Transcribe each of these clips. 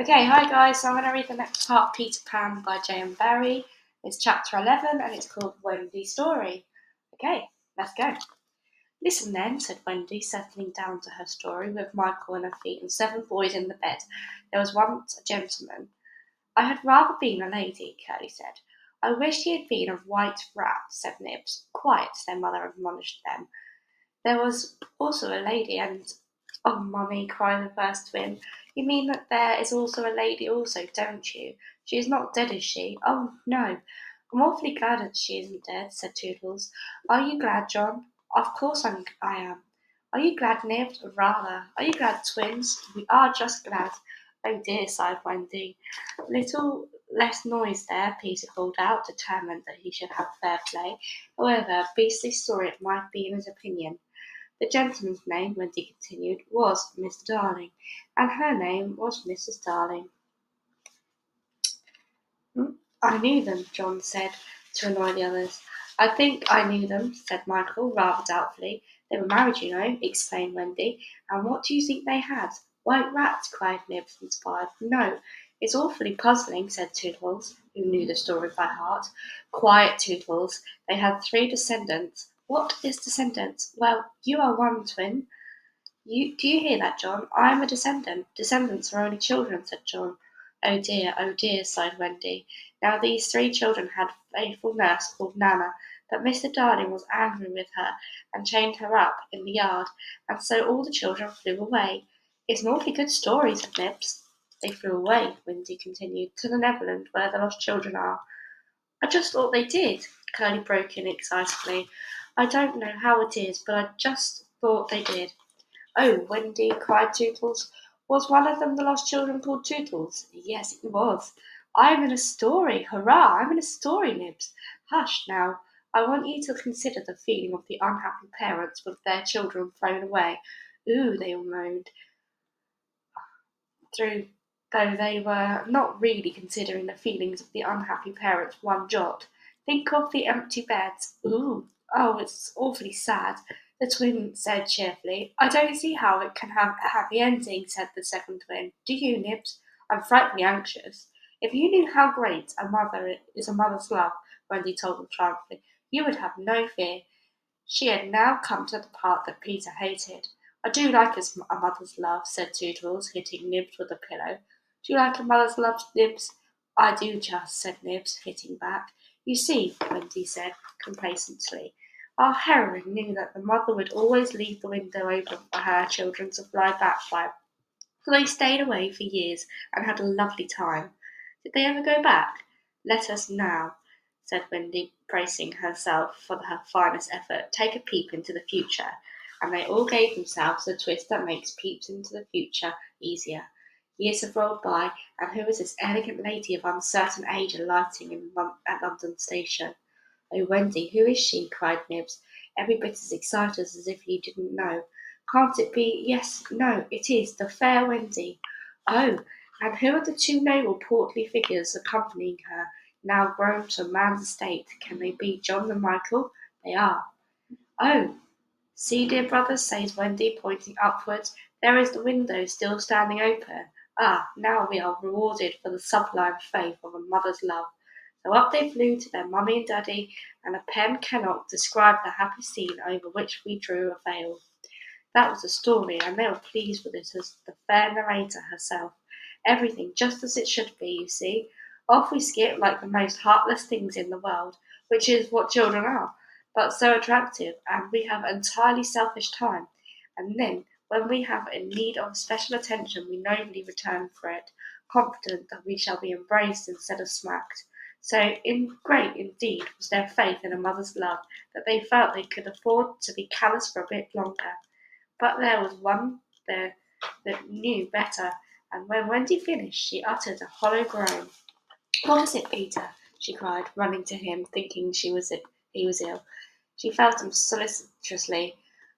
Okay, hi guys. So I'm going to read the next part of Peter Pan by JM Barrie. It's chapter 11 and it's called Wendy's Story. Okay, let's go. Listen then, said Wendy, settling down to her story with Michael on her feet and 7 boys in the bed. There was once a gentleman. I had rather been a lady, Curly said. I wish he had been a white rat, said Nibs. Quiet, their mother admonished them. There was also a lady, and oh, mummy, cried the first twin. You mean that there is also a lady also, don't you? She is not dead, is she? Oh, no. I'm awfully glad that she isn't dead, said Toodles. Are you glad, John? Of course I am. Are you glad, Nibs? Rather. Are you glad, twins? We are just glad. Oh dear, sighed Wendy. Little less noise there, Peter called out, determined that he should have fair play. However beastly story it might be in his opinion. The gentleman's name, Wendy continued, was Mr. Darling, and her name was Mrs. Darling. I knew them, John said, to annoy the others. I think I knew them, said Michael, rather doubtfully. They were married, you know, explained Wendy. And what do you think they had? White rats, cried Nibs, inspired. No, it's awfully puzzling, said Toodles, who knew the story by heart. Quiet, Toodles. They had 3 descendants. What is descendants? Well, you are one, twin. Do you hear that, John? I am a descendant. Descendants are only children, said John. Oh dear, sighed Wendy. Now these 3 children had a faithful nurse called Nana, but Mr. Darling was angry with her and chained her up in the yard, and so all the children flew away. It's an awfully good story, said Nibs. They flew away, Wendy continued, to the Neverland where the lost children are. I just thought they did, Curly broke in excitedly. I don't know how it is, but I just thought they did. Oh, Wendy, cried Tootles. Was one of them the lost children called Tootles? Yes, it was. I am in a story. Hurrah! I'm in a story, Nibs. Hush, now. I want you to consider the feeling of the unhappy parents with their children thrown away. Ooh, they all moaned, through though they were not really considering the feelings of the unhappy parents one jot. Think of the empty beds. Ooh, oh, it's awfully sad, the twin said cheerfully. I don't see how it can have a happy ending, said the second twin. Do you, Nibs? I'm frightfully anxious. If you knew how great a mother is a mother's love, Wendy told them triumphantly, you would have no fear. She had now come to the part that Peter hated. I do like a mother's love, said Toodles, hitting Nibs with a pillow. Do you like a mother's love, Nibs? I do just, said Nibs, hitting back. You see, Wendy said complacently, our heroine knew that the mother would always leave the window open for her children to fly back by. So they stayed away for years and had a lovely time. Did they ever go back? Let us now, said Wendy, bracing herself for her finest effort, take a peep into the future. And they all gave themselves a twist that makes peeps into the future easier. Years have rolled by, and who is this elegant lady of uncertain age alighting at London Station? Oh, Wendy, who is she? Cried Nibs, every bit as excited as if he didn't know. Can't it be? Yes, no, it is the fair Wendy. Oh, and who are the 2 noble portly figures accompanying her, now grown to man's estate? Can they be John and Michael? They are. Oh, see, dear brother, says Wendy, pointing upwards, there is the window still standing open. Ah, now we are rewarded for the sublime faith of a mother's love. So up they flew to their mummy and daddy, and a pen cannot describe the happy scene over which we drew a veil. That was the story, and they were pleased with it as the fair narrator herself. Everything just as it should be, you see. Off we skipped like the most heartless things in the world, which is what children are, but so attractive, and we have entirely selfish time. And then, when we have in need of special attention, we nobly return for it, confident that we shall be embraced instead of smacked. So great indeed was their faith in a mother's love that they felt they could afford to be callous for a bit longer. But there was one there that knew better, and when Wendy finished, she uttered a hollow groan. What is it, Peter? She cried, running to him, thinking he was ill. She felt him solicitously,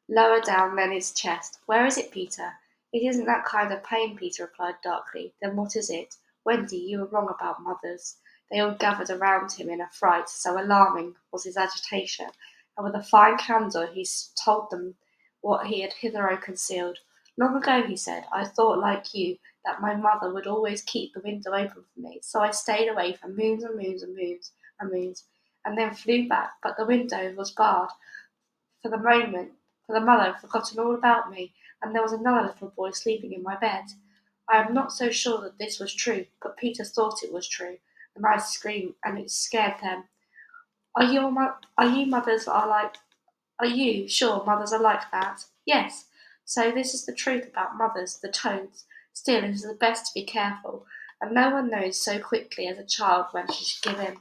lower down than his chest. Where is it, Peter? It isn't that kind of pain, Peter replied darkly. Then what is it? Wendy, you were wrong about mothers. They all gathered around him in a fright, so alarming was his agitation, and with a fine candour he told them what he had hitherto concealed. Long ago, he said, I thought like you, that my mother would always keep the window open for me, so I stayed away for moons and moons and moons and moons, and then flew back, but the window was barred. For the moment, for the mother had forgotten all about me, and there was another little boy sleeping in my bed. I am not so sure that this was true, but Peter thought it was true, and I screamed, and it scared them. Are you mothers are like are you sure mothers are like that? Yes. So this is the truth about mothers, the toads. Still, it is the best to be careful, and no one knows so quickly as a child when she should give in.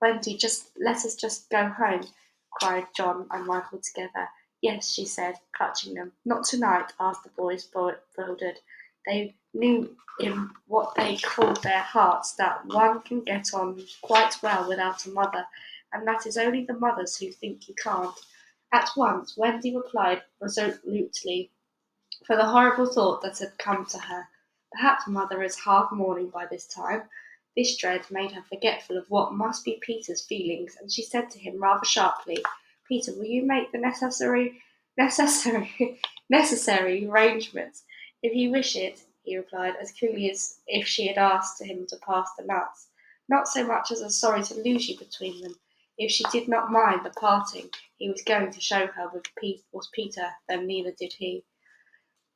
Wendy, just let us just go home, cried John and Michael together. Yes, she said, clutching them. Not tonight, asked the boys, bewildered. They knew in what they called their hearts that one can get on quite well without a mother, and that is only the mothers who think you can't. At once Wendy replied resolutely, for the horrible thought that had come to her. Perhaps mother is half mourning by this time. This dread made her forgetful of what must be Peter's feelings, and she said to him rather sharply, Peter, will you make the necessary necessary arrangements? If you wish it, he replied, as coolly as if she had asked him to pass the nuts. Not so much as a sorry to lose you between them. If she did not mind the parting he was going to show her was Peter, then neither did he.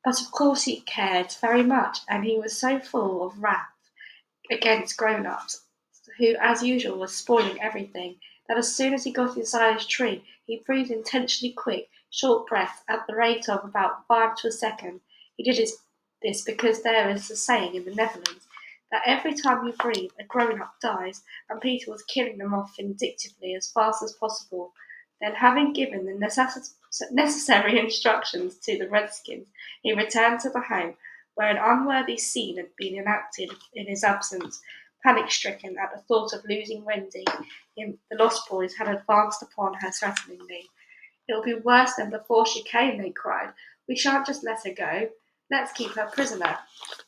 But of course he cared very much, and he was so full of wrath against grown-ups, who as usual were spoiling everything, that as soon as he got inside his tree he breathed intentionally quick, short breaths at the rate of about 5 to a second. He did this because there is a saying in the Netherlands that every time you breathe a grown-up dies, and Peter was killing them off vindictively as fast as possible. Then, having given the necessary instructions to the redskins, he returned to the home, where an unworthy scene had been enacted in his absence. Panic-stricken at the thought of losing Wendy, the Lost Boys had advanced upon her threateningly. It'll be worse than before she came, they cried. We shan't just let her go. Let's keep her prisoner.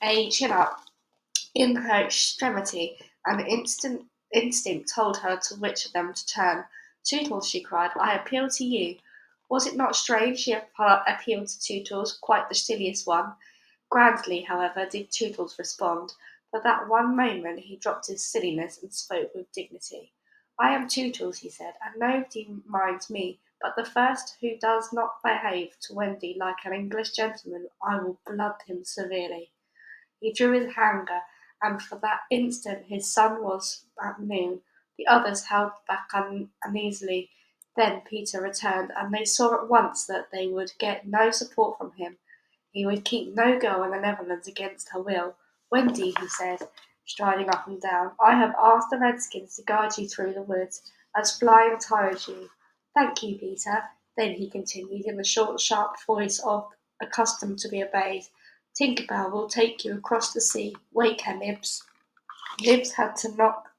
A chin-up in her extremity, and instinct told her to which of them to turn. Tootles, she cried, I appeal to you. Was it not strange she appealed to Tootles, quite the silliest one? Grandly, however, did Tootles respond. For that one moment he dropped his silliness and spoke with dignity. I am Tootles, he said, and nobody minds me, but the first who does not behave to Wendy like an English gentleman, I will blood him severely. He drew his hanger, and for that instant his sun was at noon. The others held back uneasily. Then Peter returned, and they saw at once that they would get no support from him. He would keep no girl in the Netherlands against her will. Wendy, he said, striding up and down, I have asked the redskins to guide you through the woods, as flying tires you. Thank you, Peter. Then he continued in the short, sharp voice of accustomed to be obeyed. Tinker Bell will take you across the sea. Wake her, Nibs. Nibs had to knock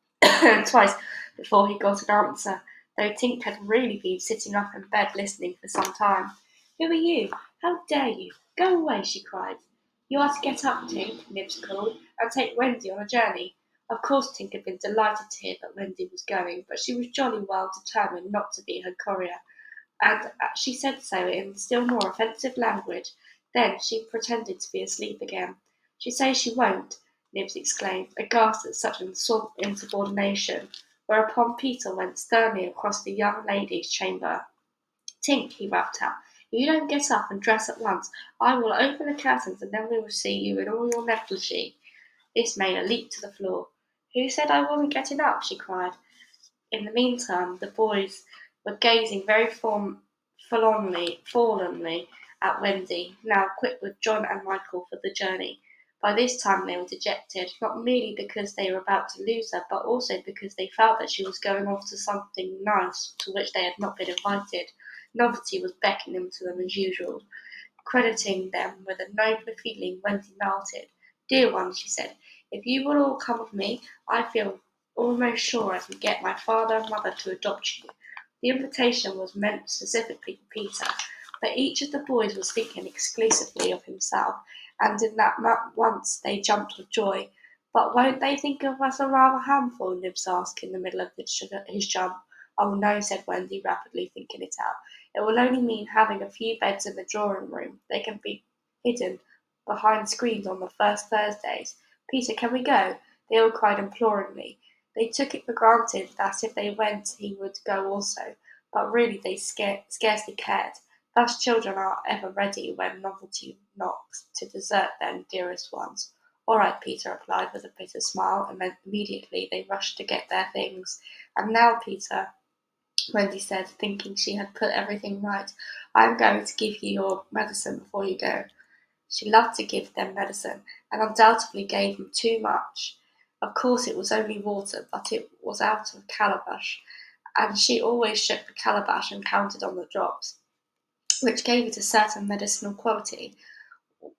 twice before he got an answer, though Tink had really been sitting up in bed listening for some time. Who are you? How dare you? Go away, she cried. You are to get up, Tink, Nibs called, and take Wendy on a journey. Of course Tink had been delighted to hear that Wendy was going, but she was jolly well determined not to be her courier, and she said so in still more offensive language. Then she pretended to be asleep again. She says she won't, Nibs exclaimed, aghast at such insubordination, whereupon Peter went sternly across the young lady's chamber. Tink, he rapped out, if you don't get up and dress at once, I will open the curtains and then we will see you in all your negligee. This made her leap to the floor. Who said I wasn't getting up? She cried. In the meantime, the boys were gazing very forlornly at Wendy, now equipped with John and Michael for the journey. By this time they were dejected, not merely because they were about to lose her, but also because they felt that she was going off to something nice to which they had not been invited. Novelty was beckoning to them as usual. Crediting them with a nobler feeling, Wendy melted. Dear ones, she said, if you will all come with me, I feel almost sure I can get my father and mother to adopt you. The invitation was meant specifically for Peter, but each of the boys was thinking exclusively of himself, and in that once they jumped with joy. But won't they think of us a rather handful? Nibs asked in the middle of his jump. Oh no, said Wendy, rapidly thinking it out. It will only mean having a few beds in the drawing room. They can be hidden behind screens on the first Thursdays. Peter, can we go? They all cried imploringly. They took it for granted that if they went he would go also, but really they scarcely cared. Thus children are ever ready when novelty knocks to desert their dearest ones. All right, Peter replied with a bitter smile, and then immediately they rushed to get their things. And now, Peter, Wendy said, thinking she had put everything right, I am going to give you your medicine before you go. She loved to give them medicine, and undoubtedly gave them too much. Of course it was only water, but it was out of a calabash, and she always shook the calabash and counted on the drops, which gave it a certain medicinal quality.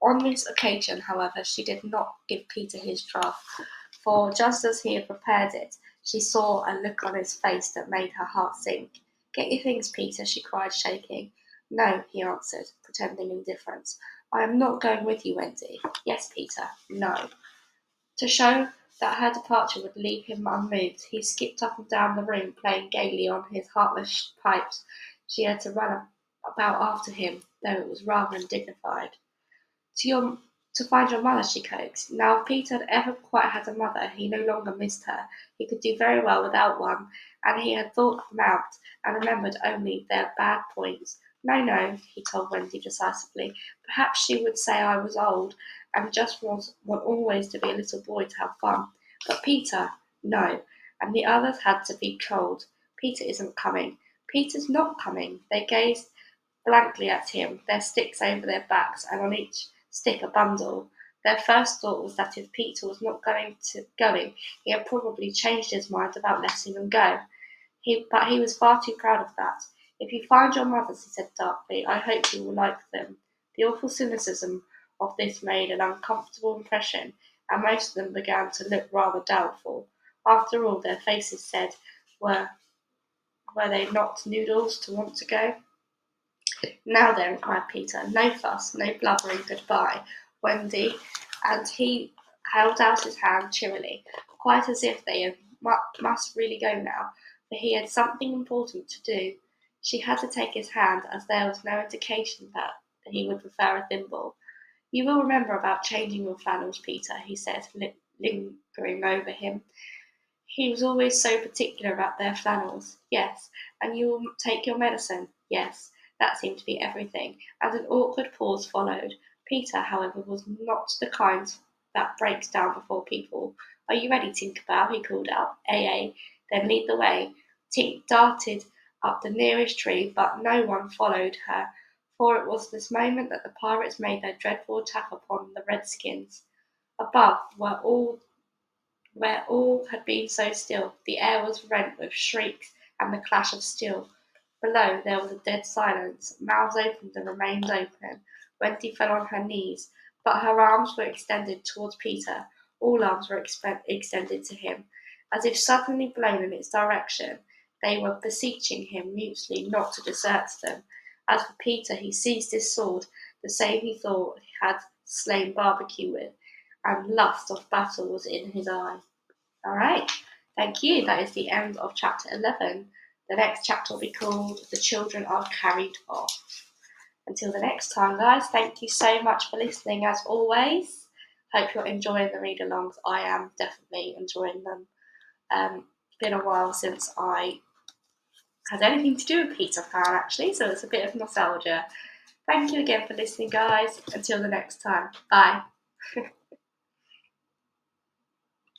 On this occasion, however, she did not give Peter his draught, for just as he had prepared it, she saw a look on his face that made her heart sink. Get your things, Peter, she cried, shaking. No, he answered, pretending indifference. I am not going with you, Wendy. Yes, Peter, no. To show that her departure would leave him unmoved, he skipped up and down the room, playing gaily on his heartless pipes. She had to run about after him, though it was rather undignified. To your to find your mother, she coaxed. Now if Peter had ever quite had a mother, he no longer missed her. He could do very well without one, and he had thought them out, and remembered only their bad points. No, no, he told Wendy decisively. Perhaps she would say I was old, and just want always to be a little boy to have fun. But Peter, no. And the others had to be told. Peter isn't coming. Peter's not coming. They gazed blankly at him, their sticks over their backs, and on each stick a bundle. Their first thought was that if Peter was not going, he had probably changed his mind about letting them go. But he was far too proud of that. If you find your mothers, he said darkly, I hope you will like them. The awful cynicism of this made an uncomfortable impression, and most of them began to look rather doubtful. After all, their faces said, were were they not noodles to want to go? Now then, cried Peter, no fuss, no blubbering good-bye, Wendy, and he held out his hand cheerily, quite as if they must really go now, for he had something important to do. She had to take his hand, as there was no indication that he would prefer a thimble. You will remember about changing your flannels, Peter, he said, lingering over him. He was always so particular about their flannels. Yes. And you will take your medicine. Yes. That seemed to be everything, and an awkward pause followed. Peter, however, was not the kind that breaks down before people. Are you ready, Tinker Bell? He called out. Ay, then lead the way. Tink darted up the nearest tree, but no one followed her, for it was this moment that the pirates made their dreadful attack upon the redskins. Above where all had been so still, the air was rent with shrieks and the clash of steel. Below there was a dead silence. Mouths opened and remained open. Wendy fell on her knees, but her arms were extended towards Peter. All arms were extended to him, as if suddenly blown in its direction. They were beseeching him mutely not to desert them. As for Peter, he seized his sword, the same he thought he had slain Barbecue with, and lust of battle was in his eye. All right, thank you. That is the end of chapter 11. The next chapter will be called The Children Are Carried Off. Until the next time, guys, thank you so much for listening as always. Hope you're enjoying the read alongs. I am definitely enjoying them. It's been a while since I had anything to do with Peter Pan, actually, so it's a bit of nostalgia. Thank you again for listening, guys. Until the next time, bye.